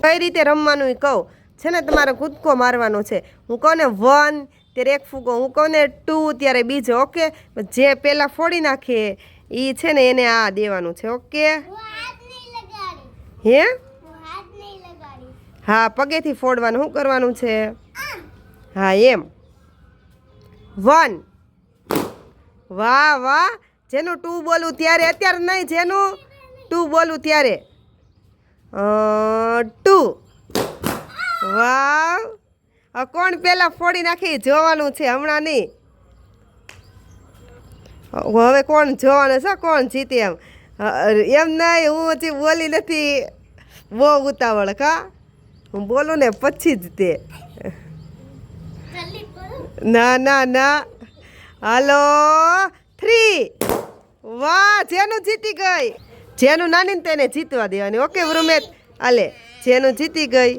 કઈ રીતે રમવાનું એ કહું છે ને, તમારે કૂદકો મારવાનો છે. હું કહું ને 1 ત્યારે એક ફૂગો, હું કહું ને 2 ત્યારે બીજો. ઓકે, જે પહેલાં ફોડી નાખે એ છે ને એને આ દેવાનું છે. ઓકે હે? હા, પગેથી ફોડવાનું. શું કરવાનું છે? હા એમ. 1. વાહ વાહ. જેનું 2 બોલું ત્યારે, અત્યારે નહીં, જેનું 2 બોલું ત્યારે 2. વાહ. કોણ પહેલાં ફોડી નાખી જોવાનું છે, હમણાં નહીં. હવે કોણ જોવાનું છે, કોણ જીતે એમ. એમ નહીં, હું હજી બોલી નથી. બહુ ઉતાવળ કા, હું બોલું ને પછી જ તે. ના ના ના. હાલો 3. વાહ, જેનું જીતી ગઈ. જેનું નાની ને તેને જીતવા દેવાની. ઓકે વૃમેશ, હાલે જેનું જીતી ગઈ.